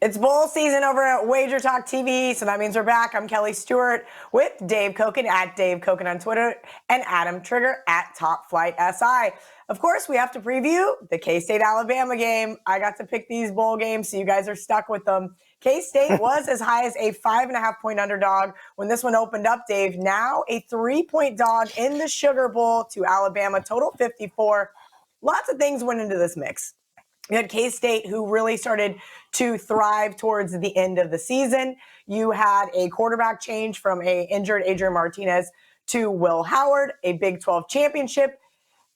It's bowl season over at Wager Talk TV, so that means we're back. I'm Kelly Stewart with Dave Cokin at Dave Cokin on Twitter and Adam Trigger at Top Flight SI. Of course, we have to preview the K-State Alabama game. I got to pick these bowl games, so you guys are stuck with them. K-State was as high as a 5.5-point underdog when this one opened up, Dave. Now a 3-point dog in the Sugar Bowl to Alabama, total 54. Lots of things went into this mix. You had K-State, who really started to thrive towards the end of the season. You had a quarterback change from a injured Adrian Martinez to Will Howard, a Big 12 championship.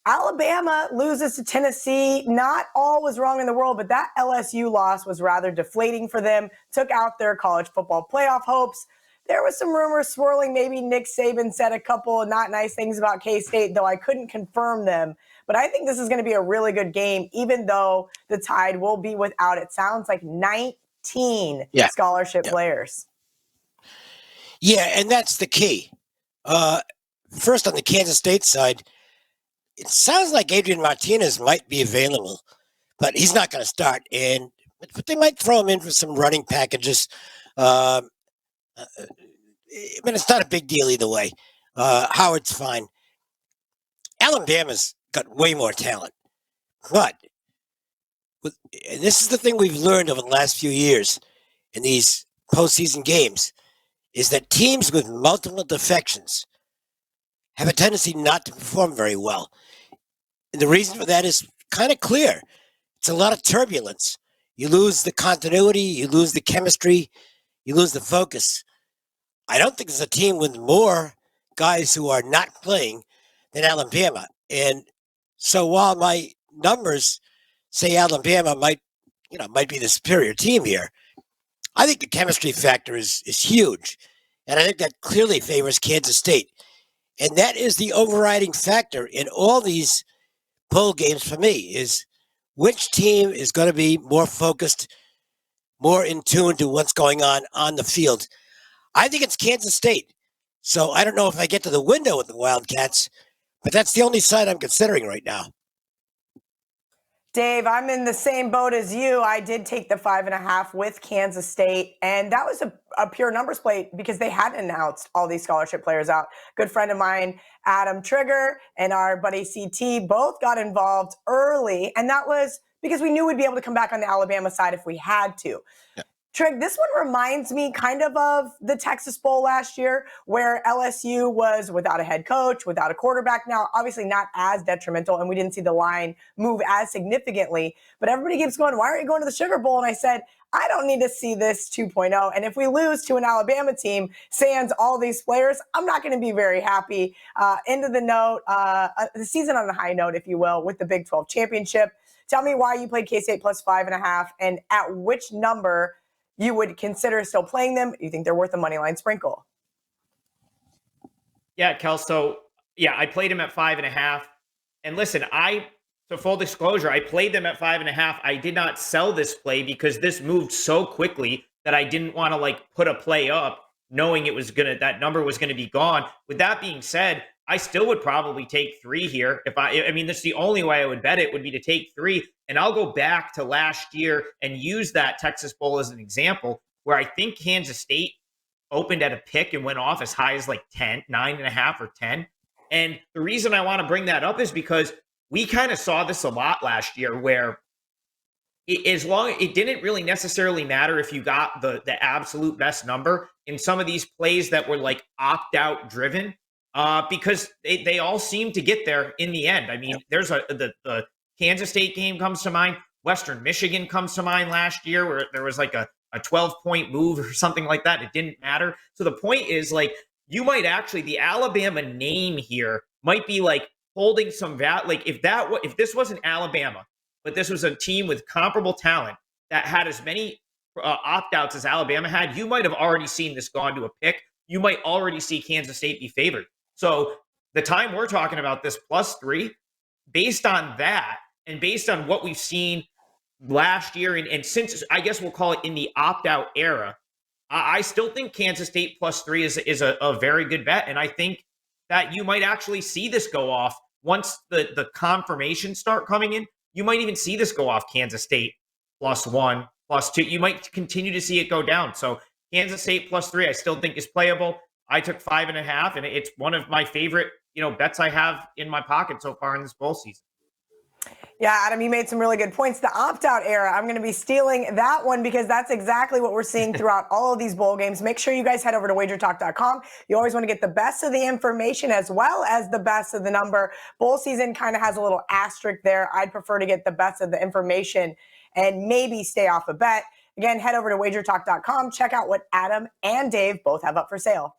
Alabama loses to Tennessee. Not all was wrong in the world, but that LSU loss was rather deflating for them, took out their college football playoff hopes. There was some rumors swirling. Maybe Nick Saban said a couple of not nice things about K-State, though I couldn't confirm them. But I think this is going to be a really good game, even though the Tide will be without, it sounds like, 19 scholarship players. Yeah, and that's the key. First, on the Kansas State side, it sounds like Adrian Martinez might be available, but he's not going to start. But they might throw him in for some running packages. I mean, it's not a big deal either way. Howard's fine. Alabama's got way more talent. But and this is the thing we've learned over the last few years in these postseason games, is that teams with multiple defections have a tendency not to perform very well. And the reason for that is kind of clear. It's a lot of turbulence. You lose the continuity, you lose the chemistry, you lose the focus. I don't think there's a team with more guys who are not playing than Alabama. And so while my numbers say Alabama might be the superior team here, I think the chemistry factor is huge. And I think that clearly favors Kansas State. And that is the overriding factor in all these bowl games for me, is which team is going to be more focused, more in tune to what's going on the field. I think it's Kansas State. So I don't know if I get to the window with the Wildcats, but that's the only side I'm considering right now. Dave, I'm in the same boat as you. I did take the 5.5 with Kansas State, and that was a pure numbers play because they hadn't announced all these scholarship players out. Good friend of mine, Adam Trigger, and our buddy CT both got involved early, and that was because we knew we'd be able to come back on the Alabama side if we had to. Yeah. Trig, this one reminds me kind of the Texas Bowl last year, where LSU was without a head coach, without a quarterback. Now, obviously not as detrimental, and we didn't see the line move as significantly. But everybody keeps going, why aren't you going to the Sugar Bowl? And I said, I don't need to see this 2.0. And if we lose to an Alabama team, sans all these players, I'm not going to be very happy. End of the note, the season on a high note, if you will, with the Big 12 championship. Tell me why you played K-State plus 5.5, and at which number you would consider still playing them. You think they're worth a money line sprinkle? Yeah, Kel. So, yeah, I played him at 5.5. And listen, so full disclosure, I played them at 5.5. I did not sell this play because this moved so quickly that I didn't want to put a play up knowing that number was going to be gone. With that being said, I still would probably take 3 here. I mean, that's the only way I would bet it would be to take 3. And I'll go back to last year and use that Texas Bowl as an example, where I think Kansas State opened at a pick and went off as high as 10, 9.5 or 10. And the reason I want to bring that up is because we kind of saw this a lot last year, where it didn't really necessarily matter if you got the absolute best number in some of these plays that were opt-out driven. Because they all seem to get there in the end. I mean, there's the Kansas State game comes to mind. Western Michigan comes to mind last year, where there was a 12-point move or something like that. It didn't matter. So the point is, you might actually, the Alabama name here might be holding some value. If this wasn't Alabama, but this was a team with comparable talent that had as many opt-outs as Alabama had, you might have already seen this gone to a pick. You might already see Kansas State be favored. So the time we're talking about this +3, based on that and based on what we've seen last year and since, I guess we'll call it in the opt-out era, I still think Kansas State +3 is a very good bet. And I think that you might actually see this go off once the confirmations start coming in. You might even see this go off Kansas State +1, +2. You might continue to see it go down. So Kansas State +3, I still think is playable. I took 5.5, and it's one of my favorite, bets I have in my pocket so far in this bowl season. Yeah, Adam, you made some really good points. The opt-out era, I'm going to be stealing that one because that's exactly what we're seeing throughout all of these bowl games. Make sure you guys head over to wagertalk.com. You always want to get the best of the information as well as the best of the number. Bowl season kind of has a little asterisk there. I'd prefer to get the best of the information and maybe stay off a bet. Again, head over to wagertalk.com. Check out what Adam and Dave both have up for sale.